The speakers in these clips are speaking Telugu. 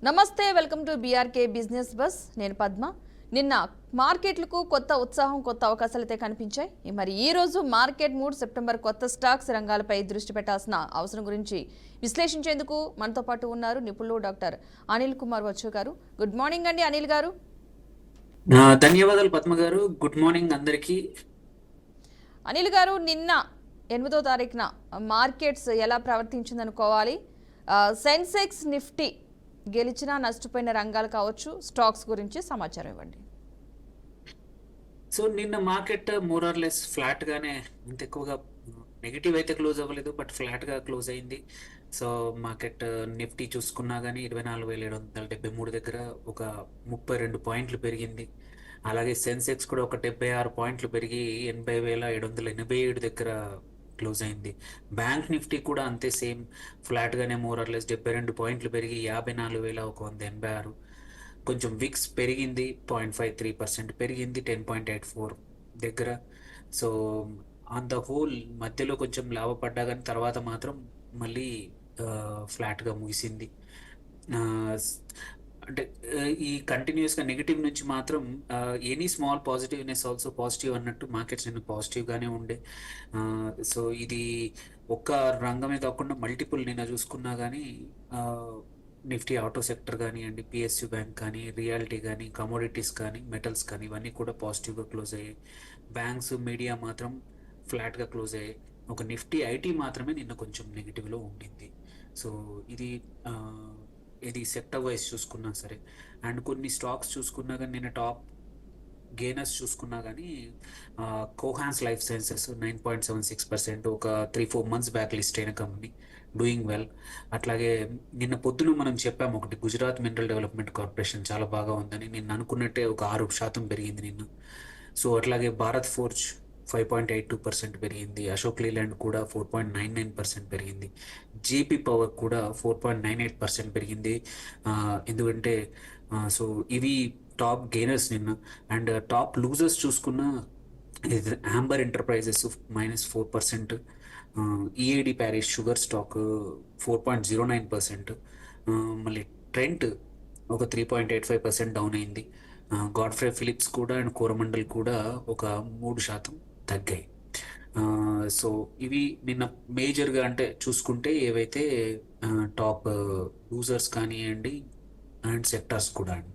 నమస్తే, welcome to BRK business bus. నేను పద్మ. నిన్న మార్కెట్లకు కొత్త ఉత్సాహం, కొత్త అవకాశాలు అయితే కనిపించాయి. మరి ఈ రోజు మార్కెట్ మూడ్, సెప్టెంబర్ కొత్త స్టాక్స్ రంగాలపై దృష్టి పెట్టాల్సిన అవసరం గురించి విశ్లేషించేందుకు మనతో పాటు ఉన్నారు నిపుణులు డాక్టర్ అనిల్ కుమార్ వచ్చు గారు. గుడ్ మార్నింగ్ అండి అనిల్ గారు. ధన్యవాదాలు పద్మ గారు. గుడ్ మార్నింగ్ అందరికీ. అనిల్ గారు, నిన్న 8వ తారీఖున మార్కెట్స్ ఎలా ప్రవర్తించిందనుకోవాలి? సెన్సెక్స్, నిఫ్టీ గెలిచినా నష్టపోయిన రంగాలు కావచ్చు, స్టాక్స్ గురించి సమాచారం ఇవ్వండి. సో నిన్న market more or less flat గానే, ఇంత ఎక్కువగా నెగిటివ్ అయితే క్లోజ్ అవ్వలేదు, బట్ ఫ్లాట్ గా క్లోజ్ అయింది. సో మార్కెట్ నిఫ్టీ చూసుకున్నా కానీ 24,773 దగ్గర ఒక 32 పాయింట్లు పెరిగింది. అలాగే సెన్సెక్స్ కూడా ఒక 76 పాయింట్లు పెరిగి 80,787 దగ్గర క్లోజ్ అయింది. బ్యాంక్ నిఫ్టీ కూడా అంతే, సేమ్ ఫ్లాట్ గానే మోర్ ఆర్ లెస్ 72 పాయింట్లు పెరిగి 54,186. కొంచెం విక్స్ పెరిగింది, 0.53% పెరిగింది, 10.84 దగ్గర. సో ఆన్ ద హోల్ మధ్యలో కొంచెం లాభపడ్డా కానీ తర్వాత మాత్రం మళ్ళీ ఫ్లాట్గా ముగిసింది. అంటే ఈ కంటిన్యూస్గా నెగిటివ్ నుంచి మాత్రం any small positiveness also positive అన్నట్టు మార్కెట్స్ నిన్న పాజిటివ్గానే ఉండే. సో ఇది ఒక్క రంగమే కాకుండా మల్టిపుల్ నిన్న చూసుకున్నా కానీ నిఫ్టీ ఆటో సెక్టర్ కానివ్వండి, పిఎస్యు బ్యాంక్ కానీ, రియాలిటీ కానీ, కమోడిటీస్ కానీ, మెటల్స్ కానీ, ఇవన్నీ కూడా పాజిటివ్గా క్లోజ్ అయ్యాయి. బ్యాంక్స్, మీడియా మాత్రం ఫ్లాట్గా క్లోజ్ అయ్యాయి. ఒక నిఫ్టీ ఐటీ మాత్రమే నిన్న కొంచెం నెగిటివ్లో ఉండింది. సో ఇది సెక్టర్ వైజ్ చూసుకున్నా సరే. అండ్ కొన్ని స్టాక్స్ చూసుకున్నా కానీ నిన్న టాప్ గెయినర్స్ చూసుకున్నా కానీ కోహాన్స్ లైఫ్ సైన్సెస్ 9.76%, ఒక 3-4 months బ్యాక్ లిస్ట్ అయిన కంపెనీ, డూయింగ్ వెల్. అట్లాగే నిన్న పొద్దున మనం చెప్పాము ఒకటి, గుజరాత్ మినరల్ డెవలప్మెంట్ కార్పొరేషన్ చాలా బాగా ఉందని. నిన్న అనుకున్నట్టే ఒక 6% పెరిగింది నిన్న. సో అట్లాగే భారత్ ఫోర్జ్ 5.82% పెరిగింది. అశోక్ లీలాండ్ కూడా 4.99% పెరిగింది. జేపీ పవర్ కూడా 4.98% పెరిగింది. ఎందుకంటే సో ఇవి టాప్ గెయినర్స్ నిన్న. అండ్ టాప్ లూజర్స్ చూసుకున్న Amber enterprises -4%, EAD Paris sugar stock 4.09%, మళ్ళీ ట్రెంట్ ఒక 3.85% డౌన్ అయింది. గాడ్ఫ్రే ఫిలిప్స్ కూడా అండ్ కోరమండల్ కూడా ఒక 3% తగ్గాయి. సో ఇవి నిన్న మేజర్గా అంటే చూసుకుంటే ఏవైతే టాప్ లూజర్స్ కానివ్వండి అండ్ సెక్టార్స్ కూడా అండి.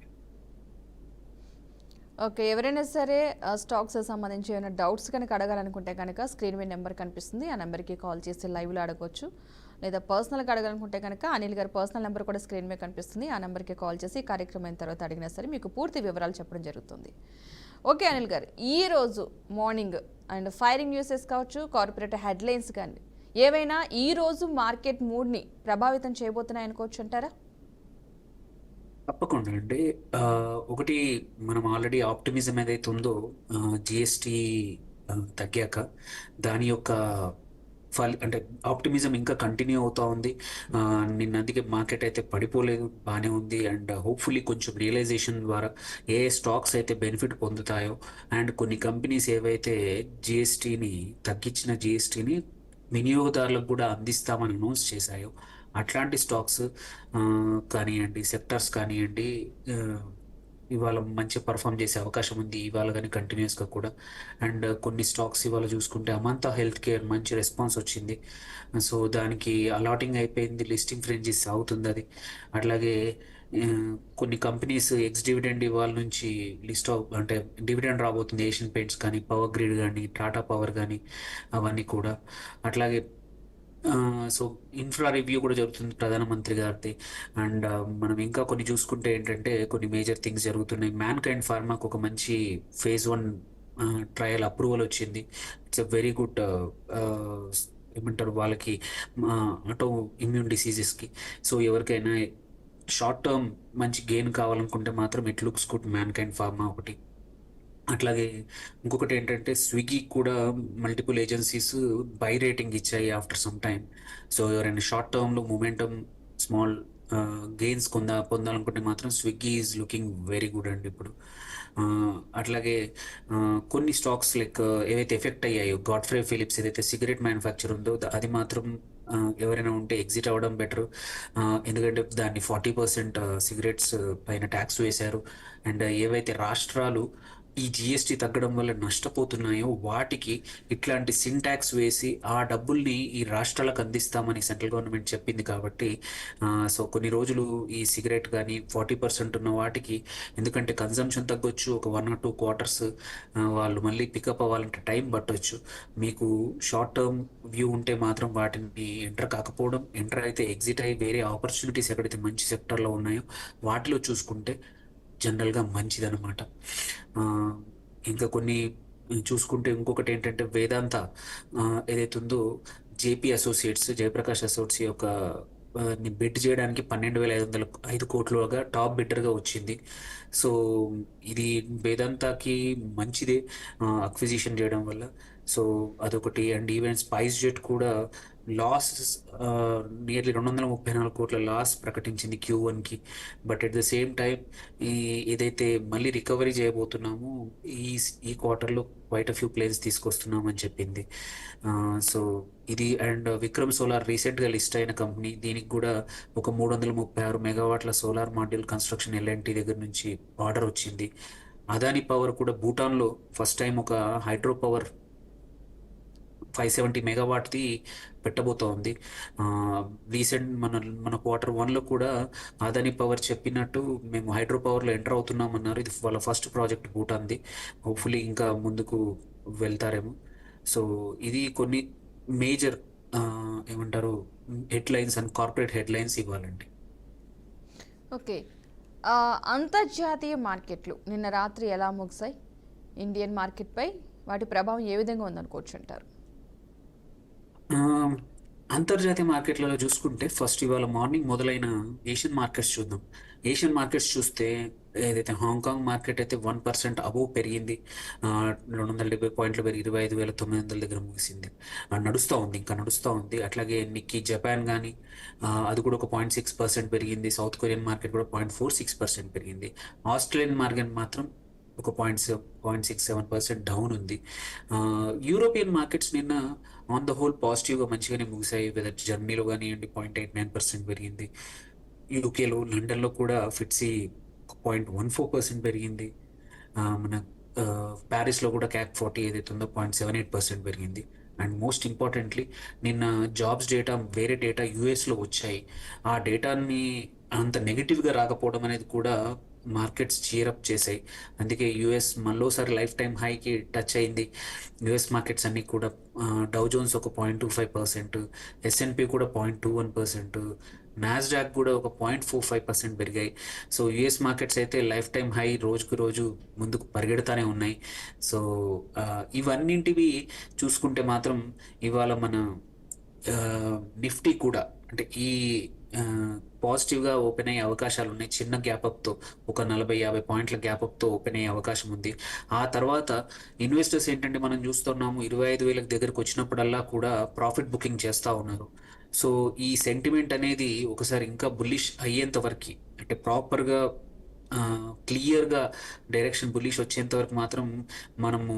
ఓకే, ఎవరైనా సరే స్టాక్స్ సంబంధించి ఏమైనా డౌట్స్ కనుక అడగాలనుకుంటే కనుక స్క్రీన్ మీద నెంబర్ కనిపిస్తుంది, ఆ నెంబర్కి కాల్ చేసి లైవ్లో అడగవచ్చు. లేదా పర్సనల్గా అడగాలనుకుంటే కనుక అనిల్ గారి పర్సనల్ నెంబర్ కూడా స్క్రీన్ మీద కనిపిస్తుంది, ఆ నెంబర్కి కాల్ చేసి కార్యక్రమం అయిన తర్వాత అడిగినా సరే మీకు పూర్తి వివరాలు చెప్పడం జరుగుతుంది. ఓకే అనిల్ గారు, ఈరోజు మార్నింగ్ అండ్ ఫైరింగ్ న్యూసెస్ కావచ్చు, కార్పొరేట్ హెడ్లైన్స్ కానీ ఏవైనా ఈరోజు మార్కెట్ మూడ్ని ప్రభావితం చేయబోతున్నాయి అనుకోవచ్చు అంటారా? తప్పకుండా అండి. ఒకటి, మనం ఆల్రెడీ ఆప్టిమిజం ఏదైతే ఉందో జిఎస్టీ తగ్గాక దాని యొక్క అంటే ఆప్టిమిజం ఇంకా కంటిన్యూ అవుతా ఉంది. నిన్న అందుకే మార్కెట్ అయితే పడిపోలేదు, బాగానే ఉంది. అండ్ హోప్ఫుల్లీ కొంచెం రియలైజేషన్ ద్వారా ఏ స్టాక్స్ అయితే బెనిఫిట్ పొందుతాయో అండ్ కొన్ని కంపెనీస్ ఏవైతే తగ్గించిన జిఎస్టీని వినియోగదారులకు కూడా అందిస్తామని అనౌన్స్ చేశాయో అట్లాంటి స్టాక్స్ కానివ్వండి, సెక్టర్స్ కానివ్వండి, ఇవాళ మంచి పర్ఫామ్ చేసే అవకాశం ఉంది ఇవాళ కానీ కంటిన్యూస్గా కూడా. అండ్ కొన్ని స్టాక్స్ ఇవాళ చూసుకుంటే అమంతా హెల్త్ కేర్ మంచి రెస్పాన్స్ వచ్చింది. సో దానికి అలాటింగ్ అయిపోయింది, లిస్టింగ్ ఫ్రెంచైజ్ అవుతుంది అది. అట్లాగే కొన్ని కంపెనీస్ ఎక్స్ డివిడెండ్ ఇవాళ నుంచి అంటే డివిడెండ్ రాబోతుంది. ఏషియన్ పెయింట్స్ కానీ, పవర్ గ్రిడ్ కానీ, టాటా పవర్ కానీ, అవన్నీ కూడా. అట్లాగే సో ఇన్ఫ్రా రివ్యూ కూడా జరుగుతుంది ప్రధానమంత్రి గారిది. అండ్ మనం ఇంకా కొన్ని చూసుకుంటే ఏంటంటే కొన్ని మేజర్ థింగ్స్ జరుగుతున్నాయి. మ్యాన్కైండ్ ఫార్మాకు ఒక మంచి phase 1 ట్రయల్ అప్రూవల్ వచ్చింది. ఇట్స్ అ వెరీ గుడ్, ఏమంటారు వాళ్ళకి, ఆటో ఇమ్యూన్ డిసీజెస్కి. సో ఎవరికైనా షార్ట్ టర్మ్ మంచి గెయిన్ కావాలనుకుంటే మాత్రం it looks good mankind pharma ఒకటి. అట్లాగే ఇంకొకటి ఏంటంటే స్విగ్గీ కూడా మల్టిపుల్ ఏజెన్సీస్ బై రేటింగ్ ఇచ్చాయి ఆఫ్టర్ సమ్ టైమ్. సో ఎవరైనా షార్ట్ టర్మ్లో మూమెంటం స్మాల్ గెయిన్స్ పొందాలనుకుంటే మాత్రం Swiggy is looking very good అండి ఇప్పుడు. అట్లాగే కొన్ని స్టాక్స్ లైక్ ఏవైతే ఎఫెక్ట్ అయ్యాయో, గాడ్ఫ్రే ఫిలిప్స్ ఏదైతే సిగరెట్ మ్యానుఫ్యాక్చర్ ఉందో అది మాత్రం ఎవరైనా ఉంటే ఎగ్జిట్ అవ్వడం బెటర్. ఎందుకంటే దాన్ని 40% సిగరెట్స్ పైన ట్యాక్స్ వేశారు. అండ్ ఏవైతే రాష్ట్రాలు ఈ జిఎస్టీ తగ్గడం వల్ల నష్టపోతున్నాయో వాటికి ఇట్లాంటి సిన్ ట్యాక్స్ వేసి ఆ డబ్బుల్ని ఈ రాష్ట్రాలకు అందిస్తామని సెంట్రల్ గవర్నమెంట్ చెప్పింది కాబట్టి సో కొన్ని రోజులు ఈ సిగరెట్ కానీ 40% ఉన్న వాటికి, ఎందుకంటే కన్జంప్షన్ తగ్గొచ్చు, ఒక 1 or 2 క్వార్టర్స్ వాళ్ళు మళ్ళీ పికప్ అవ్వాలంటే టైం పట్టొచ్చు. మీకు షార్ట్ టర్మ్ వ్యూ ఉంటే మాత్రం వాటిని ఎంటర్ కాకపోవడం, ఎంటర్ అయితే ఎగ్జిట్ అయ్యి వేరే ఆపర్చునిటీస్ ఎక్కడైతే మంచి సెక్టర్లో ఉన్నాయో వాటిలో చూసుకుంటే జనరల్గా మంచిదన్నమాట. ఆ, ఇంకా కొన్ని చూసుకుంటే ఇంకొకటి ఏంటంటే వేదాంత ఏదైతే ఉందో జేపీ అసోసియేట్స్, జయప్రకాష్ అసోసియేట్స్ యొక్క ని బిడ్ చేయడానికి 12,505 కోట్లుగా టాప్ బిడ్డర్గా వచ్చింది. సో ఇది వేదాంతకి మంచిదే అక్విజిషన్ చేయడం వల్ల. సో అదొకటి. అండ్ ఈవెన్ స్పైస్ జెట్ కూడా లాస్ నియర్లీ 234 కోట్ల లాస్ ప్రకటించింది Q1కి. But at the same time ఈ ఏదైతే మళ్ళీ రికవరీ చేయబోతున్నామో ఈ ఈ క్వార్టర్లో క్వైట్ అ ఫ్యూ ప్లేన్స్ తీసుకొస్తున్నామని చెప్పింది. సో ఇది. అండ్ విక్రమ్ సోలార్ రీసెంట్గా లిస్ట్ అయిన కంపెనీ, దీనికి కూడా ఒక 336 మెగావాట్ల సోలార్ మాడ్యూల్ కన్స్ట్రక్షన్ ఎల్ఎన్టీ దగ్గర నుంచి ఆర్డర్ వచ్చింది. అదాని పవర్ కూడా భూటాన్లో ఫస్ట్ టైం ఒక హైడ్రో పవర్ 570 మెగావాట్ది పెట్టబోతోంది. రీసెంట్ మన Q1లో కూడా అదాని పవర్ చెప్పినట్టు మేము హైడ్రో పవర్లో ఎంటర్ అవుతున్నామన్నారు. ఇది వాళ్ళ ఫస్ట్ ప్రాజెక్ట్ భూటాన్ది. హోప్ఫుల్లీ ఇంకా ముందుకు వెళ్తారేమో. సో ఇది కొన్ని మేజర్ ఏమంటారు హెడ్లైన్స్ అండ్ కార్పొరేట్ హెడ్లైన్స్ ఇవ్వాలండి. ఓకే. అంతర్జాతీయ మార్కెట్లు నిన్న రాత్రి ఎలా ముగిశాయి? ఇండియన్ మార్కెట్పై వాటి ప్రభావం ఏ విధంగా ఉందనుకోవచ్చు అంటారు? ఆ, అంతర్జాతీయ మార్కెట్లలో చూసుకుంటే ఫస్ట్ ఇవాళ మార్నింగ్ మొదలైన ఏషియన్ మార్కెట్స్ చూద్దాం. ఏషియన్ మార్కెట్స్ చూస్తే ఏదైతే హాంకాంగ్ మార్కెట్ అయితే 1% అబోవ్ పెరిగింది. 270 పాయింట్లు పెరిగి 25,900 దగ్గర ముగిసింది. నడుస్తూ ఉంది, ఇంకా నడుస్తూ ఉంది. అట్లాగే నిక్కీ జపాన్ కానీ అది కూడా ఒక 0.6% పెరిగింది. సౌత్ కొరియన్ మార్కెట్ కూడా 0.46% పెరిగింది. ఆస్ట్రేలియన్ మార్కెట్ మాత్రం ఒక 0.67% డౌన్ ఉంది. యూరోపియన్ మార్కెట్స్ నిన్న ఆన్ ద హోల్ పాజిటివ్గా మంచిగానే ముగిశాయి. వెదర్ జర్మనీలో కానివ్వండి 0.89% పెరిగింది. యూకేలో లండన్లో కూడా ఫిట్సీ 0.14% పెరిగింది. మన ప్యారిస్లో కూడా CAC 40 ఏదైతే ఉందో 0.78% పెరిగింది. అండ్ మోస్ట్ ఇంపార్టెంట్లీ నిన్న జాబ్స్ డేటా, వేరే డేటా యూఎస్లో వచ్చాయి. ఆ డేటాని అంత నెగిటివ్గా రాకపోవడం అనేది కూడా మార్కెట్స్ చీరప్ చేశాయి. అందుకే యుఎస్ మళ్ళోసారి లైఫ్ టైం హైకి టచ్ అయింది. యుఎస్ మార్కెట్స్ అన్నీ కూడా డౌ జోన్స్ ఒక 0.25%, S&P కూడా 0.21%, నాస్డాక్ కూడా ఒక 0.45% పెరిగాయి. సో యుఎస్ మార్కెట్స్ అయితే లైఫ్ టైం హై రోజుకు రోజు ముందుకు పరిగెడతానే ఉన్నాయి. సో ఇవన్నింటివి చూసుకుంటే మాత్రం ఇవాళ మన నిఫ్టీ కూడా అంటే ఈ పాజిటివ్గా ఓపెన్ అయ్యే అవకాశాలు ఉన్నాయి. చిన్న గ్యాప్అప్తో ఒక 40-50 పాయింట్ల గ్యాప్అప్తో ఓపెన్ అయ్యే అవకాశం ఉంది. ఆ తర్వాత ఇన్వెస్టర్స్ ఏంటంటే మనం చూస్తున్నాము 25,000 దగ్గరకు వచ్చినప్పుడల్లా కూడా ప్రాఫిట్ బుకింగ్ చేస్తూ ఉన్నారు. సో ఈ సెంటిమెంట్ అనేది ఒకసారి ఇంకా బుల్లిష్ అయ్యేంత వరకు, అంటే ప్రాపర్గా క్లియర్గా డైరెక్షన్ బుల్లిష్ వచ్చేంత వరకు మాత్రం మనము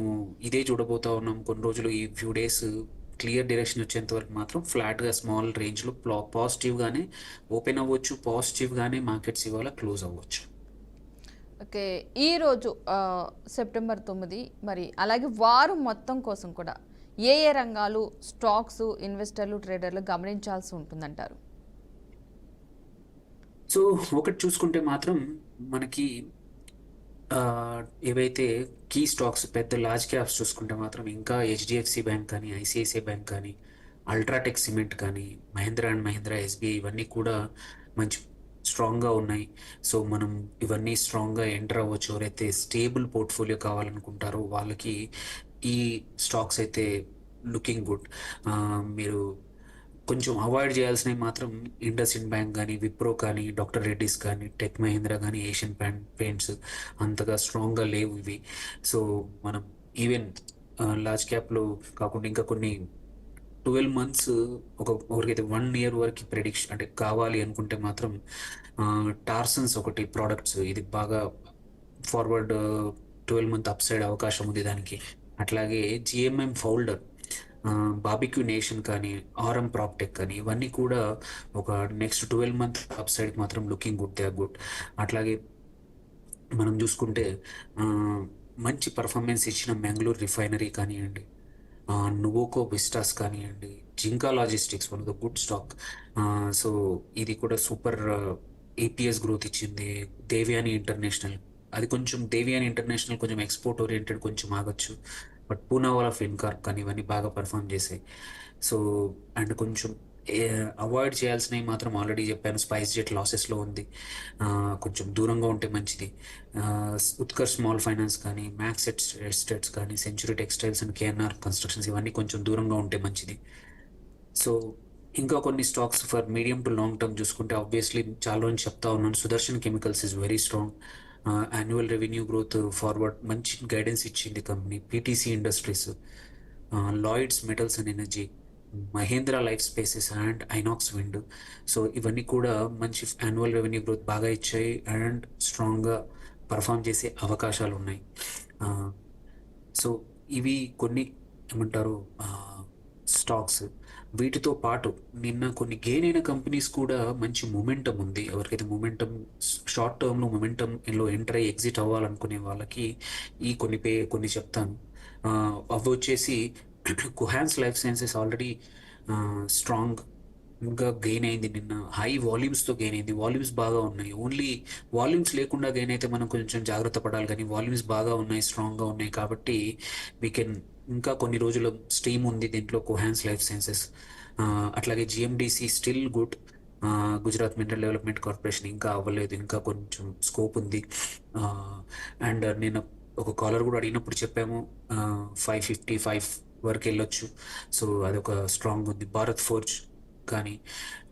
ఇదే చూడబోతా ఉన్నాం. కొన్ని రోజులు ఈ ఫ్యూ డేస్ క్లియర్ డైరెక్షన్ వచ్చేంత వరకు మాత్రం ఫ్లాట్గా స్మాల్ రేంజ్లో పాజిటివ్గానే ఓపెన్ అవ్వచ్చు, పాజిటివ్గానే మార్కెట్స్ ఇవాళ క్లోజ్ అవ్వచ్చు. ఓకే. ఈరోజు సెప్టెంబర్ 9 మరి అలాగే వారం మొత్తం కోసం కూడా ఏ ఏ రంగాలు, స్టాక్స్, ఇన్వెస్టర్లు, ట్రేడర్లు గమనించాల్సి ఉంటుందంటారు? సో ఒకటి చూసుకుంటే మాత్రం మనకి ఏవైతే కీ స్టాక్స్ పెద్ద లార్జ్ క్యాప్స్ చూసుకుంటే మాత్రం ఇంకా HDFC బ్యాంక్ కానీ, ICICI బ్యాంక్ కానీ, అల్ట్రాటెక్ సిమెంట్ కానీ, మహీంద్రా అండ్ మహీంద్రా SBI ఇవన్నీ కూడా మంచి స్ట్రాంగ్గా ఉన్నాయి. సో మనం ఇవన్నీ స్ట్రాంగ్గా ఎంటర్ అవ్వచ్చు. ఎవరైతే స్టేబుల్ పోర్ట్ఫోలియో కావాలనుకుంటారో వాళ్ళకి ఈ స్టాక్స్ అయితే లుకింగ్ గుడ్. మీరు కొంచెం అవాయిడ్ చేయాల్సినవి మాత్రం ఇండస్ఇండ్ బ్యాంక్ కానీ, విప్రో కానీ, డాక్టర్ రెడ్డిస్ కానీ, టెక్ మహీంద్రా కానీ, ఏషియన్ పెయింట్స్ అంతగా స్ట్రాంగ్గా లేవు ఇవి. సో మనం ఈవెన్ లార్జ్ క్యాప్లో కాకుండా ఇంకా కొన్ని 12 months ఒకరికైతే 1 year వరకు ప్రెడిక్షన్ అంటే కావాలి అనుకుంటే మాత్రం టార్సన్స్ ఒకటి ప్రోడక్ట్స్, ఇది బాగా ఫార్వర్డ్ 12 month అప్ సైడ్ అవకాశం ఉంది దానికి. అట్లాగే GMM ఫౌల్డర్ బార్బిక్యూ నేషన్ కానీ, ఆర్ఎం ప్రాప్టెక్ కానీ ఇవన్నీ కూడా ఒక నెక్స్ట్ 12 మంత్ అప్ సైడ్‌కి మాత్రం looking good. They are good. అట్లాగే మనం చూసుకుంటే ఆహ్, మంచి పెర్ఫార్మెన్స్ ఇచ్చిన మ్యాంగ్లూర్ రిఫైనరీ కానియండి, నువోకో విస్టాస్ కానియండి, Jinka logistics one of the good stock. So ఇది కూడా సూపర్ ఏపీఎస్ గ్రోత్ ఇచ్చింది. దేవ్యాని ఇంటర్నేషనల్, అది కొంచెం దేవ్యాని ఇంటర్నేషనల్ కొంచెం ఎక్స్‌పోర్ట్ ఓరియెంటెడ్, కొంచెం ఆగొచ్చు. బట్ పూనావాలా ఫిన్కార్ప్ కానీ ఇవన్నీ బాగా పెర్ఫార్మ్ చేశాయి. సో అండ్ కొంచెం అవాయిడ్ చేయాల్సినవి మాత్రం ఆల్రెడీ చెప్పాను. స్పైస్ జెట్ లాసెస్‌లో ఉంది. కొంచెం దూరంగా ఉంటే మంచిది. ఉత్కర్ష్ స్మాల్ ఫైనాన్స్ కానీ, మ్యాక్స్ ఎస్టేట్స్ కానీ, century textiles and KNR constructions ఇవన్నీ కొంచెం దూరంగా ఉంటే మంచిది. సో ఇంకా కొన్ని stocks for medium to long term చూసుకుంటే ఆబ్వియస్లీ చాలా రోజులు చెప్తా ఉన్నాను. Sudarshan chemicals is very strong. Annual revenue growth forward మంచి గైడెన్స్ ఇచ్చింది company. PTC industries, Lloyds metals and energy, Mahindra life spaces and Inox wind. So ఇవన్నీ కూడా మంచి యాన్యువల్ రెవెన్యూ గ్రోత్ బాగా ఇచ్చాయి అండ్ స్ట్రాంగ్గా పర్ఫామ్ చేసే అవకాశాలు ఉన్నాయి. సో ఇవి కొన్ని ఏమంటారు స్టాక్స్. వీటితో పాటు నిన్న కొన్ని గెయిన్ అయిన కంపెనీస్ కూడా మంచి మొమెంటం ఉంది. ఎవరికైతే మొమెంటం షార్ట్ టర్మ్‌లో మొమెంటంలో ఎంటర్ అయ్యి ఎగ్జిట్ అవ్వాలనుకునే వాళ్ళకి ఈ కొన్ని చెప్తాను. అవి వచ్చేసి కుహాన్స్ లైఫ్ సైన్సెస్ ఆల్రెడీ స్ట్రాంగ్‌గా గెయిన్ అయింది. నిన్న హై వాల్యూమ్స్‌తో గెయిన్ అయింది. వాల్యూమ్స్ బాగా ఉన్నాయి. ఓన్లీ వాల్యూమ్స్ లేకుండా గెయిన్ అయితే మనం కొంచెం జాగ్రత్త పడాలి. కానీ వాల్యూమ్స్ బాగా ఉన్నాయి, స్ట్రాంగ్‌గా ఉన్నాయి కాబట్టి వీ కెన్ ఇంకా కొన్ని రోజుల స్ట్రీమ్ ఉంది దీంట్లో కుహాన్స్ లైఫ్ సైన్సెస్. అట్లాగే GMDC still good. Gujarat mineral development corporation ఇంకా అవ్వలేదు, ఇంకా కొంచెం స్కోప్ ఉంది. అండ్ నేను ఒక కాలర్ కూడా అడిగినప్పుడు చెప్పాము 555 వరకు వెళ్ళొచ్చు. సో అదొక స్ట్రాంగ్ ఉంది. భారత్ ఫోర్జ్ కానీ,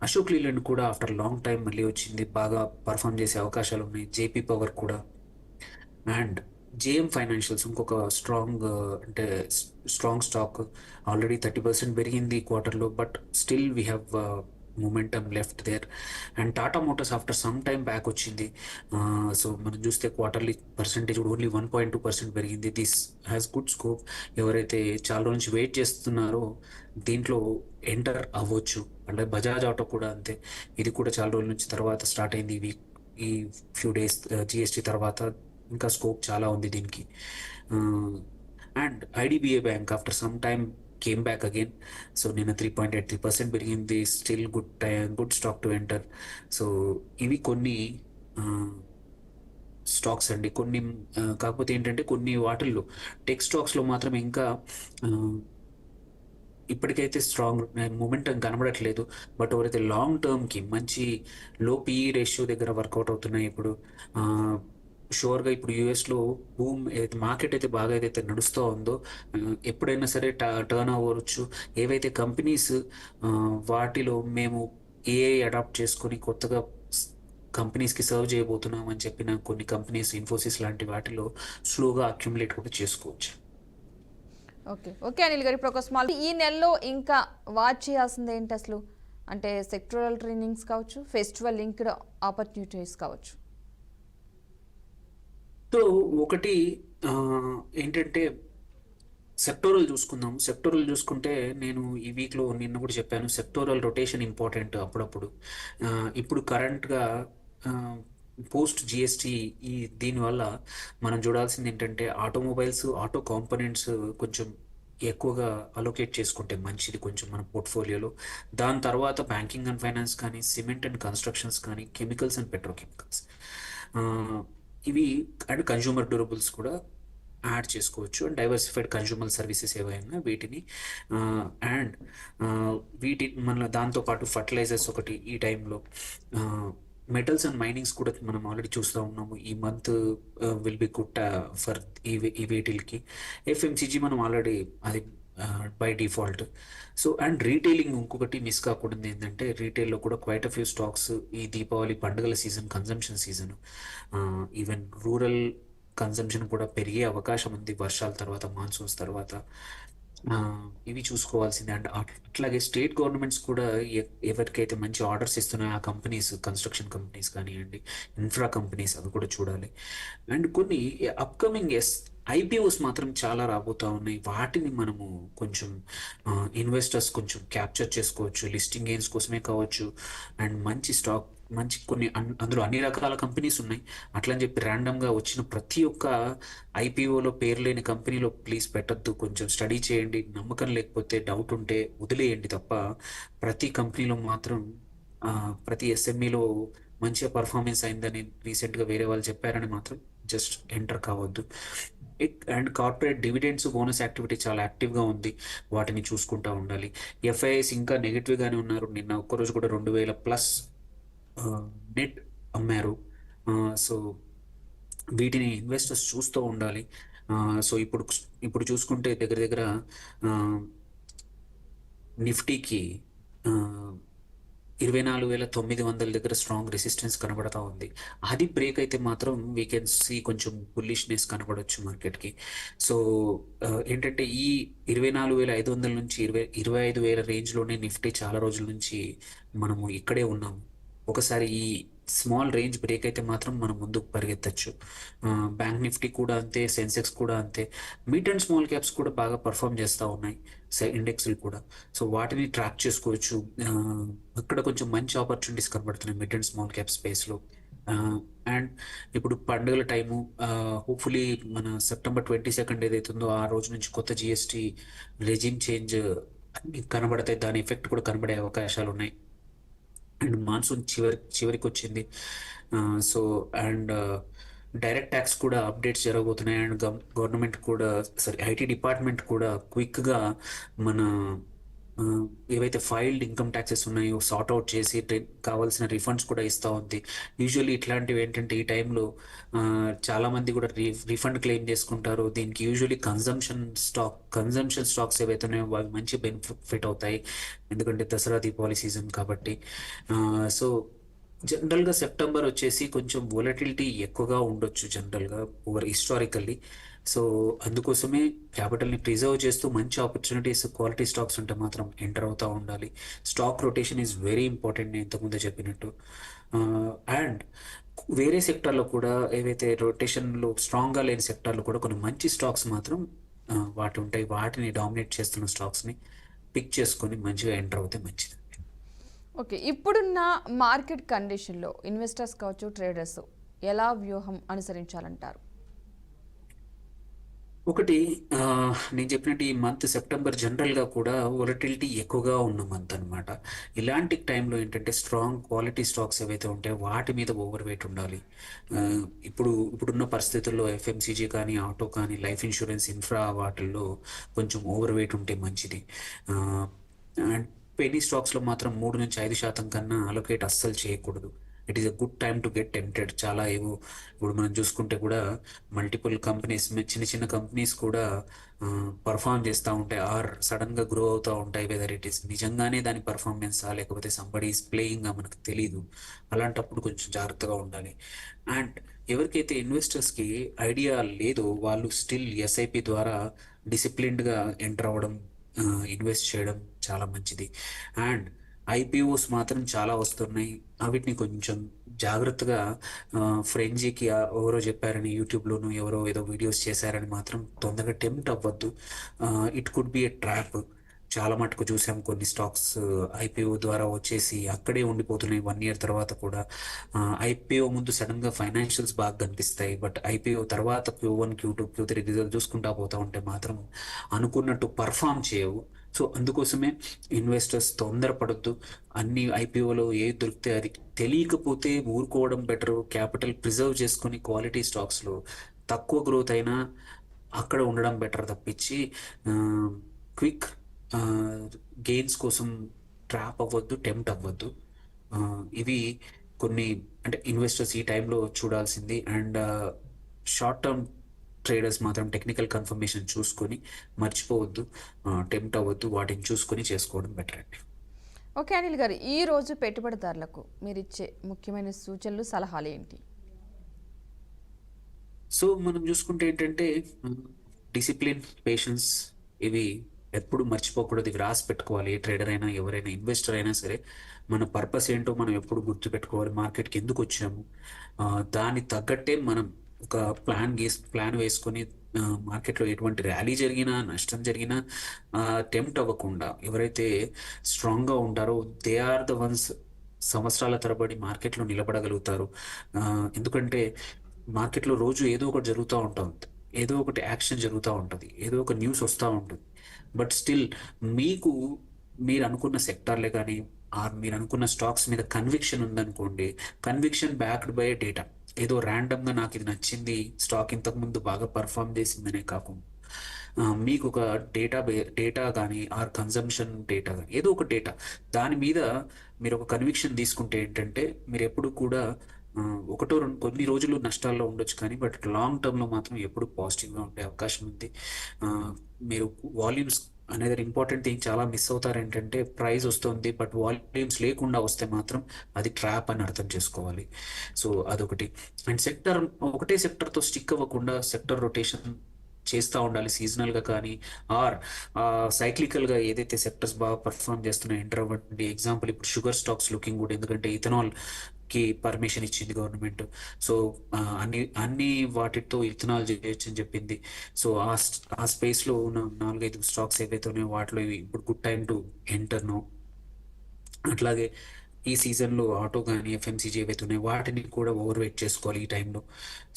అశోక్ లీలాండ్ కూడా ఆఫ్టర్ లాంగ్ టైం మళ్ళీ వచ్చింది, బాగా పర్ఫామ్ చేసే అవకాశాలు ఉన్నాయి. జేపీ పవర్ కూడా అండ్ జేఎం ఫైనాన్షియల్స్ ఇంకొక స్ట్రాంగ్, అంటే స్ట్రాంగ్ స్టాక్. ఆల్రెడీ 30% పెరిగింది ఈ క్వార్టర్లో, but still we have momentum left there. And Tata motors after some time back వచ్చింది. సో మనం చూస్తే క్వార్టర్లీ పర్సెంటేజ్ కూడా ఓన్లీ 1.2% పెరిగింది. This has good scope. ఎవరైతే చాలా రోజు నుంచి వెయిట్ చేస్తున్నారో దీంట్లో ఎంటర్ అవ్వచ్చు. అంటే బజాజ్ ఆటో కూడా అంతే. ఇది కూడా చాలా రోజుల నుంచి తర్వాత స్టార్ట్ అయింది ఈ వీక్, ఈ ఫ్యూ డేస్ జిఎస్టీ తర్వాత. ఇంకా స్కోప్ చాలా ఉంది దీనికి. And IDBI bank after some time came back again. So నిన్న 3.83% పెరిగింది. Still good stock to enter. So ఇవి కొన్ని స్టాక్స్ అండి. కొన్ని కాకపోతే ఏంటంటే కొన్ని వాటిల్లో టెక్ స్టాక్స్లో మాత్రం ఇంకా ఇప్పటికైతే స్ట్రాంగ్ మొమెంటం కనబడట్లేదు. బట్ ఎవరైతే లాంగ్ టర్మ్కి మంచి లో పిఈ రేషియో దగ్గర వర్కౌట్ అవుతున్నాయి ఇప్పుడు. షూర్గా ఇప్పుడు యూఎస్లో ఏదైతే మార్కెట్ అయితే బాగా ఏదైతే నడుస్తూ ఉందో ఎప్పుడైనా సరే టర్న్ అవ్వచ్చు. ఏవైతే కంపెనీస్ వాటిలో మేము ఏఐ అడాప్ట్ చేసుకొని కొత్తగా కంపెనీస్కి సర్వ్ చేయబోతున్నాం అని చెప్పిన కొన్ని కంపెనీస్, ఇన్ఫోసిస్ లాంటి వాటిలో స్లోగా అక్యుములేట్ కూడా చేసుకోవచ్చు. ఓకే ఓకే అనిల్ గారు, ఇప్పుడు ఒక స్మాల్, ఈ నెలలో ఇంకా వాచ్ చేయాల్సింది ఏంటి అసలు? అంటే సెక్టరల్ ట్రైనింగ్స్ కావచ్చు, ఫెస్టివల్ లింక్డ్ ఆపర్చునిటీస్ కావచ్చు. సో ఒకటి ఏంటంటే సెక్టోరల్ చూసుకుందాం. సెక్టోరల్ చూసుకుంటే నేను ఈ వీక్లో నిన్న కూడా చెప్పాను, సెక్టోరల్ రొటేషన్ ఇంపార్టెంట్ అప్పుడప్పుడు. ఇప్పుడు కరెంట్గా పోస్ట్ జిఎస్టీ దీనివల్ల మనం చూడాల్సింది ఏంటంటే ఆటోమొబైల్స్, ఆటో కాంపోనెంట్స్ కొంచెం ఎక్కువగా అలొకేట్ చేసుకుంటే మంచిది కొంచెం మన పోర్ట్ఫోలియోలో. దాని తర్వాత బ్యాంకింగ్ అండ్ ఫైనాన్స్ కానీ, సిమెంట్ అండ్ కన్స్ట్రక్షన్స్ కానీ, కెమికల్స్ అండ్ పెట్రోకెమికల్స్, ఇవి అండ్ కన్జ్యూమర్ డ్యూరబుల్స్ కూడా యాడ్ చేసుకోవచ్చు. అండ్ డైవర్సిఫైడ్ కన్జ్యూమర్ సర్వీసెస్ ఏవైనా వీటిని అండ్ మన దాంతోపాటు ఫర్టిలైజర్స్ ఒకటి ఈ టైంలో. మెటల్స్ అండ్ మైనింగ్స్ కూడా మనం ఆల్రెడీ చూస్తూ ఉన్నాము. ఈ month will be good for ఈ వీటిల్కి. ఎఫ్ఎంసీజీ మనం ఆల్రెడీ అది by default. So and retailing ఇంకొకటి మిస్ కాకూడదు ఏంటంటే, రీటైల్లో కూడా క్వైట్ అ ఫ్యూ స్టాక్స్. ఈ దీపావళి పండుగల season, consumption season, even rural consumption కూడా పెరిగే అవకాశం ఉంది వర్షాల తర్వాత, మాన్సూన్స్ తర్వాత. ఇవి చూసుకోవాల్సిందే. అండ్ అట్లాగే స్టేట్ గవర్నమెంట్స్ కూడా ఎవరికైతే మంచి ఆర్డర్స్ ఇస్తున్నాయో ఆ కంపెనీస్, కన్స్ట్రక్షన్ కంపెనీస్ కానివ్వండి, ఇన్ఫ్రా కంపెనీస్, అవి కూడా చూడాలి. అండ్ కొన్ని అప్కమింగ్ ఐపీఓస్ మాత్రం చాలా రాబోతా ఉన్నాయి. వాటిని మనము కొంచెం ఇన్వెస్టర్స్ కొంచెం క్యాప్చర్ చేసుకోవచ్చు. లిస్టింగ్ గెయిన్స్ కోసమే కావచ్చు. అండ్ మంచి స్టాక్, మంచి కొన్ని అందులో అన్ని రకాల కంపెనీస్ ఉన్నాయి. అట్లని చెప్పి ర్యాండమ్గా వచ్చిన ప్రతి ఒక్క ఐపీఓలో పేరు లేని కంపెనీలో ప్లీజ్ పెట్టొద్దు. కొంచెం స్టడీ చేయండి. నమ్మకం లేకపోతే, డౌట్ ఉంటే వదిలేయండి తప్ప ప్రతి కంపెనీలో మాత్రం ప్రతి ఎస్ఎంఈలో మంచిగా పర్ఫార్మెన్స్ అయిందని రీసెంట్గా వేరే వాళ్ళు చెప్పారని మాత్రం జస్ట్ ఎంటర్ కావద్దు. And corporate dividends, bonus activity చాలా యాక్టివ్గా ఉంది. వాటిని చూసుకుంటూ ఉండాలి. ఎఫ్ఐఎస్ ఇంకా నెగిటివ్గానే ఉన్నారు. నిన్న ఒక్కరోజు కూడా 2000+ నెట్ అమ్మారు. సో వీటిని ఇన్వెస్టర్స్ చూస్తూ ఉండాలి. సో ఇప్పుడు ఇప్పుడు చూసుకుంటే దగ్గర దగ్గర నిఫ్టీకి 24,900 దగ్గర స్ట్రాంగ్ రెసిస్టెన్స్ కనబడతా ఉంది. అది బ్రేక్ అయితే మాత్రం వీ కెన్ సీ కొంచెం బుల్లిష్నెస్ కనబడవచ్చు మార్కెట్కి. సో ఏంటంటే ఈ 24,500 నుంచి 25,000 రేంజ్లోనే నిఫ్టీ చాలా రోజుల నుంచి మనము ఇక్కడే ఉన్నాము. ఒకసారి ఈ స్మాల్ రేంజ్ బ్రేక్ అయితే మాత్రం మనం ముందుకు పరిగెత్తచ్చు. బ్యాంక్ నిఫ్టీ కూడా అంతే, సెన్సెక్స్ కూడా అంతే. మిడ్ అండ్ స్మాల్ క్యాప్స్ కూడా బాగా పర్ఫామ్ చేస్తూ ఉన్నాయి, ఇండెక్స్లు కూడా. సో వాటిని ట్రాక్ చేసుకోవచ్చు. అక్కడ కొంచెం మంచి ఆపర్చునిటీస్ కనబడుతున్నాయి మిడ్ అండ్ స్మాల్ క్యాప్ స్పేస్లో. అండ్ ఇప్పుడు పండుగల టైము, హోప్ఫుల్లీ మన September 22 ఏదైతుందో ఆ రోజు నుంచి కొత్త జిఎస్టీ రెజిమ్ చేంజ్ కనబడతాయి. దాని ఎఫెక్ట్ కూడా కనబడే అవకాశాలు ఉన్నాయి. అండ్ మాన్సూన్ చివరికి వచ్చింది. సో అండ్ డైరెక్ట్ ట్యాక్స్ కూడా అప్డేట్స్ జరగబోతున్నాయి. అండ్ గవర్నమెంట్ కూడా, ఐటీ డిపార్ట్మెంట్ కూడా క్విక్గా మన ఏవైతే ఫైల్డ్ ఇన్కమ్ ట్యాక్సెస్ ఉన్నాయో సార్ట్ అవుట్ చేసి కావాల్సిన రిఫండ్స్ కూడా ఇస్తూ ఉంది. యూజువల్లీ ఇట్లాంటివి ఏంటంటే ఈ టైంలో చాలామంది కూడా రిఫండ్ క్లెయిమ్ చేసుకుంటారు. దీనికి యూజువల్లీ కన్జంప్షన్ స్టాక్స్ ఏవైతే ఉన్నాయో అవి మంచి బెనిఫిట్ అవుతాయి, ఎందుకంటే దసరా దీపావళి సీజన్ కాబట్టి. సో జనరల్గా సెప్టెంబర్ వచ్చేసి కొంచెం వొలటిలిటీ ఎక్కువగా ఉండొచ్చు జనరల్గా హిస్టారికల్లీ. సో అందుకోసమే క్యాపిటల్ని ప్రిజర్వ్ చేస్తూ మంచి ఆపర్చునిటీస్, క్వాలిటీ స్టాక్స్ ఉంటే మాత్రం ఎంటర్ అవుతూ ఉండాలి. Stock rotation is very important, నేను ఇంతకుముందే చెప్పినట్టు. అండ్ వేరే సెక్టార్లో కూడా ఏవైతే రొటేషన్లో స్ట్రాంగ్గా లేని సెక్టార్లో కూడా కొన్ని మంచి స్టాక్స్ మాత్రం వాటి ఉంటాయి. వాటిని డామినేట్ చేస్తున్న స్టాక్స్ని పిక్ చేసుకొని మంచిగా ఎంటర్ అవుతే మంచిది. ఓకే, ఇప్పుడున్న మార్కెట్ కండిషన్లో ఇన్వెస్టర్స్ కావచ్చు, ట్రేడర్స్ ఎలా వ్యూహం అనుసరించాలంటారు? ఒకటి, నేను చెప్పినట్టు ఈ మంత్ సెప్టెంబర్ జనరల్గా కూడా వొలటిలిటీ ఎక్కువగా ఉన్న మంత్ అనమాట. ఇలాంటి టైంలో ఏంటంటే స్ట్రాంగ్ క్వాలిటీ స్టాక్స్ ఏవైతే ఉంటాయో వాటి మీద ఓవర్ వెయిట్ ఉండాలి. ఇప్పుడున్న పరిస్థితుల్లో ఎఫ్ఎంసీజీ కానీ, ఆటో కానీ, లైఫ్ ఇన్సూరెన్స్, ఇన్ఫ్రా వాటిల్లో కొంచెం ఓవర్ వెయిట్ ఉంటే మంచిది. అండ్ పెనీ స్టాక్స్లో మాత్రం 3-5% కన్నా అలొకేట్ అస్సలు చేయకూడదు. It is a good time to get tempted. చాలా ఇప్పుడు మనం చూసుకుంటే కూడా మల్టిపుల్ కంపెనీస్, చిన్న చిన్న కంపెనీస్ కూడా పర్ఫామ్ చేస్తూ ఉంటాయి ఆర్ సడన్గా గ్రో అవుతూ ఉంటాయి. వెదర్ ఇట్ ఈస్ నిజంగానే దాని పర్ఫార్మెన్సా లేకపోతే సంబడి ఈస్ ప్లేయింగ్గా మనకు తెలియదు. అలాంటప్పుడు కొంచెం జాగ్రత్తగా ఉండాలి. అండ్ ఎవరికైతే ఇన్వెస్టర్స్కి ఐడియా లేదో వాళ్ళు స్టిల్ ఎస్ఐపి ద్వారా డిసిప్లిన్డ్గా ఎంటర్ అవ్వడం, ఇన్వెస్ట్ చేయడం చాలా మంచిది. అండ్ ఐపీఓస్ మాత్రం చాలా వస్తున్నాయి. వీటిని కొంచెం జాగ్రత్తగా, ఫ్రెంజీకి ఎవరో చెప్పారని యూట్యూబ్లోనూ ఎవరో ఏదో వీడియోస్ చేశారని మాత్రం తొందరగా టెంప్ట్ అవ్వద్దు. It could be a trap. చాలా మటుకు చూసాం కొన్ని స్టాక్స్ ఐపీఓ ద్వారా వచ్చేసి అక్కడే ఉండిపోతున్నాయి 1 year తర్వాత కూడా. ఐపీఓ ముందు సడన్గా ఫైనాన్షియల్స్ బాగా కనిపిస్తాయి, బట్ ఐపీఓ తర్వాత Q1, Q2, Q3 రిజల్ట్ చూసుకుంటా పోతా ఉంటే మాత్రం అనుకున్నట్టు పర్ఫామ్ చేయవు. సో అందుకోసమే ఇన్వెస్టర్స్ తొందరపడద్దు. అన్ని ఐపీఓలో ఏది దొరికితే అది, తెలియకపోతే ఊరుకోవడం బెటర్. క్యాపిటల్ ప్రిజర్వ్ చేసుకుని క్వాలిటీ స్టాక్స్లో తక్కువ గ్రోత్ అయినా అక్కడ ఉండడం బెటర్ తప్పించి క్విక్ గెయిన్స్ కోసం ట్రాప్ అవ్వద్దు, టెంప్ట్ అవ్వద్దు. ఇవి కొన్ని అంటే ఇన్వెస్టర్స్ ఈ టైంలో చూడాల్సింది. అండ్ షార్ట్ టర్మ్ ట్రేడర్స్ మాత్రం టెక్నికల్ కన్ఫర్మేషన్ చూసుకొని మర్చిపోవద్దు, టెంప్ట్ అవ్వద్దు. వాటిని చూసుకొని చేసుకోవడం బెటర్ అండి. ఓకే అనిల్ గారు, ఈ రోజు పెట్టుబడిదారులకు మీరు ఇచ్చే ముఖ్యమైన సూచనలు, సలహాలు ఏంటి? సో మనం చూసుకుంటే ఏంటంటే డిసిప్లిన్, పేషెన్స్ ఇవి ఎప్పుడు మర్చిపోకూడదు. ఇవి రాసి పెట్టుకోవాలి. ఏ ట్రేడర్ అయినా, ఎవరైనా, ఇన్వెస్టర్ అయినా సరే మన పర్పస్ ఏంటో మనం ఎప్పుడు గుర్తుపెట్టుకోవాలి. మార్కెట్కి ఎందుకు వచ్చాము, దానికి తగ్గట్టే మనం ఒక ప్లాన్ వేసుకొని మార్కెట్లో ఎటువంటి ర్యాలీ జరిగినా నష్టం జరిగినా టెంప్ట్ అవ్వకుండా ఎవరైతే స్ట్రాంగ్గా ఉంటారో దే ఆర్ ద వన్స్ సంవత్సరాల తరబడి మార్కెట్లో నిలబడగలుగుతారు. ఎందుకంటే మార్కెట్లో రోజు ఏదో ఒకటి జరుగుతూ ఉంటుంది, ఏదో ఒకటి యాక్షన్ జరుగుతూ ఉంటుంది, ఏదో ఒక న్యూస్ వస్తూ ఉంటుంది. బట్ స్టిల్ మీకు మీరు అనుకున్న సెక్టార్లే కానీ మీరు అనుకున్న స్టాక్స్ మీద కన్విక్షన్ ఉందనుకోండి, కన్విక్షన్ బ్యాక్డ్ బై డేటా. ఏదో ర్యాండమ్గా నాకు ఇది నచ్చింది, స్టాక్ ఇంతకుముందు బాగా పర్ఫామ్ చేసిందనే కాకుండా మీకు ఒక డేటా కానీ ఆర్ కన్జంప్షన్ డేటా కానీ ఏదో ఒక డేటా దాని మీద మీరు ఒక కన్విక్షన్ తీసుకుంటే ఏంటంటే మీరు ఎప్పుడు కూడా ఒకటో రెండు కొన్ని రోజులు నష్టాల్లో ఉండొచ్చు కానీ బట్ లాంగ్ టర్మ్లో మాత్రం ఎప్పుడు పాజిటివ్గా ఉండే అవకాశం ఉంది. ఆ, మీరు వాల్యూమ్స్ అనేది ఇంపార్టెంట్ థింగ్ చాలా మిస్ అవుతారు. ఏంటంటే ప్రైస్ వస్తుంది బట్ వాల్యూమ్స్ లేకుండా వస్తే మాత్రం అది ట్రాప్ అని అర్థం చేసుకోవాలి. సో అదొకటి. అండ్ సెక్టర్ ఒకటే సెక్టర్తో స్టిక్ అవ్వకుండా సెక్టర్ రొటేషన్ చేస్తూ ఉండాలి సీజనల్గా కానీ ఆర్ సైక్లికల్గా ఏదైతే సెక్టర్స్ బాగా పర్ఫామ్ చేస్తున్నాయో ఎంటర్ అవ్వండి. ఎగ్జాంపుల్ ఇప్పుడు షుగర్ స్టాక్స్ లుకింగ్ గుడ్, ఎందుకంటే ఇథనాల్ కి పర్మిషన్ ఇచ్చింది గవర్నమెంట్. సో అన్ని వాటితో ఇథనాల్ చేయొచ్చు అని చెప్పింది. సో ఆ స్పేస్లో ఉన్న 4-5 స్టాక్స్ ఏవైతే ఉన్నాయో వాటిలో ఇవి ఇప్పుడు good time to enter now. అట్లాగే ఈ సీజన్లో ఆటో కానీ ఎఫ్ఎంసీజీ ఏవైతే ఉన్నాయో వాటిని కూడా ఓవర్ వెయిట్ చేసుకోవాలి ఈ టైంలో.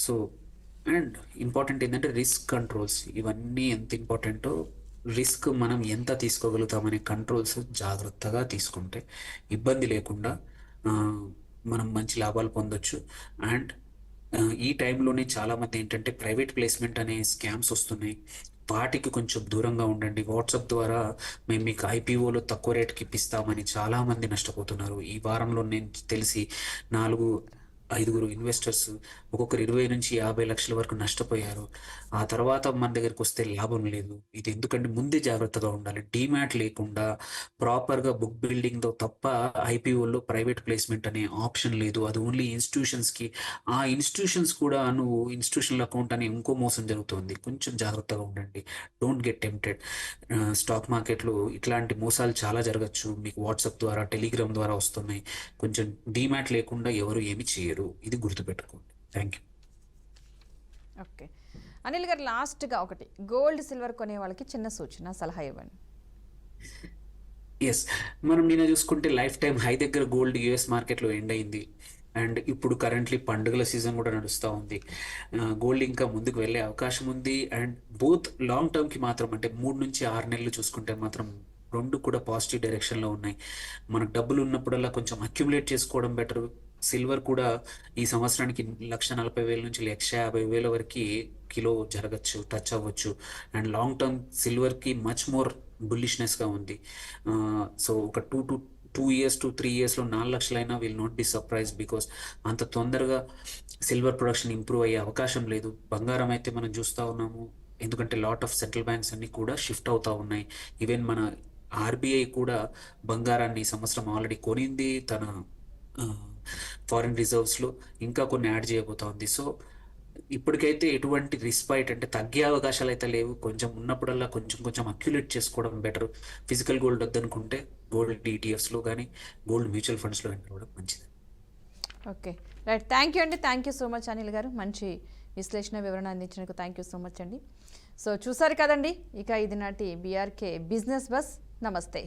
సో అండ్ ఇంపార్టెంట్ ఏంటంటే రిస్క్ కంట్రోల్స్, ఇవన్నీ ఎంత ఇంపార్టెంటో రిస్క్ మనం ఎంత తీసుకోగలుగుతామనే కంట్రోల్స్ జాగ్రత్తగా తీసుకుంటే ఇబ్బంది లేకుండా ఆ, మనం మంచి లాభాలు పొందొచ్చు. అండ్ ఈ టైంలోనే చాలామంది ఏంటంటే ప్రైవేట్ ప్లేస్మెంట్ అనే స్కామ్స్ వస్తున్నాయి, వాటికి కొంచెం దూరంగా ఉండండి. వాట్సాప్ ద్వారా మేము మీకు ఐపీఓలో తక్కువ రేట్కి ఇప్పిస్తామని చాలామంది నష్టపోతున్నారు. ఈ వారంలో నేను తెలిసి 4-5 ఇన్వెస్టర్స్ ఒక్కొక్కరు 20-50 లక్షల వరకు నష్టపోయారు. ఆ తర్వాత మన దగ్గరికి వస్తే లాభం లేదు. ఇది ఎందుకంటే ముందే జాగ్రత్తగా ఉండాలి. డీమ్యాట్ లేకుండా ప్రాపర్గా బుక్ బిల్డింగ్తో తప్ప ఐపీఓలో ప్రైవేట్ ప్లేస్మెంట్ అనే ఆప్షన్ లేదు. అది ఓన్లీ ఇన్స్టిట్యూషన్స్కి. ఆ ఇన్స్టిట్యూషన్స్ కూడా నువ్వు ఇన్స్టిట్యూషనల్ అకౌంట్ అని ఇంకో మోసం జరుగుతుంది. కొంచెం జాగ్రత్తగా ఉండండి. Don't get tempted. స్టాక్ మార్కెట్లో ఇట్లాంటి మోసాలు చాలా జరగచ్చు. మీకు వాట్సాప్ ద్వారా టెలిగ్రామ్ ద్వారా వస్తున్నాయి. కొంచెం డీమ్యాట్ లేకుండా ఎవరు ఏమి చేయరు, ఇది గుర్తుపెట్టుకోండి. Thank you. ఓకే అనిల్ గారు, లాస్ట్గా ఒకటి గోల్డ్ సిల్వర్ కొనే వాళ్ళకి చిన్న సూచన సలహా ఇవ్వండి. ఎస్, మనం నిన్న చూసుకుంటే లైఫ్ టైం హై దగ్గర గోల్డ్ యూఎస్ మార్కెట్లో ఎండ్ అయింది. అండ్ ఇప్పుడు కరెంట్లీ పండుగల సీజన్ కూడా నడుస్తూ ఉంది. గోల్డ్ ఇంకా ముందుకు వెళ్ళే అవకాశం ఉంది. అండ్ బోత్ లాంగ్ టర్మ్కి మాత్రం అంటే 3-6 నెలలు చూసుకుంటే మాత్రం రెండు కూడా పాజిటివ్ డైరెక్షన్లో ఉన్నాయి. మనకు డబ్బులు ఉన్నప్పుడల్లా కొంచెం అక్యుములేట్ చేసుకోవడం బెటర్. సిల్వర్ కూడా ఈ సంవత్సరానికి 1,40,000 నుంచి 1,50,000 వరకు కిలో జరగచ్చు, టచ్ అవ్వచ్చు. అండ్ లాంగ్ టర్మ్ సిల్వర్కి మచ్ మోర్ బుల్లిష్నెస్గా ఉంది. సో ఒక 2 years to 3 yearsలో 4 లక్షలైనా will not be surprise, because అంత తొందరగా సిల్వర్ ప్రొడక్షన్ ఇంప్రూవ్ అయ్యే అవకాశం లేదు. బంగారం అయితే మనం చూస్తూ ఉన్నాము, ఎందుకంటే లాట్ ఆఫ్ సెంట్రల్ బ్యాంక్స్ అన్ని కూడా షిఫ్ట్ అవుతూ ఉన్నాయి. ఈవెన్ మన ఆర్బీఐ కూడా బంగారాన్ని ఈ సంవత్సరం ఆల్రెడీ కొనింది తన ఫారిన్ రిజర్వ్స్లో, ఇంకా కొన్ని యాడ్ చేయబోతా ఉంది. సో ఇప్పటికైతే ఎటువంటి రిస్పైట్ అంటే తగ్గే అవకాశాలు అయితే లేవు. కొంచెం ఉన్నప్పుడల్లా కొంచెం కొంచెం అక్యులేట్ చేసుకోవడం బెటర్. ఫిజికల్ గోల్డ్ వద్దనుకుంటే గోల్డ్ ఈటీఎఫ్స్లో కానీ గోల్డ్ మ్యూచువల్ ఫండ్స్లో ఎంటర్ అవ్వడం మంచిది. ఓకే రైట్, థ్యాంక్ యూ అండి. Thank you so much Anil గారు, మంచి విశ్లేషణ వివరణ అందించినందుకు థ్యాంక్ యూ సో మచ్ అండి. సో చూసారు కదండి, ఇక ఇది నాటి బీఆర్కే బిజినెస్ బస్. నమస్తే.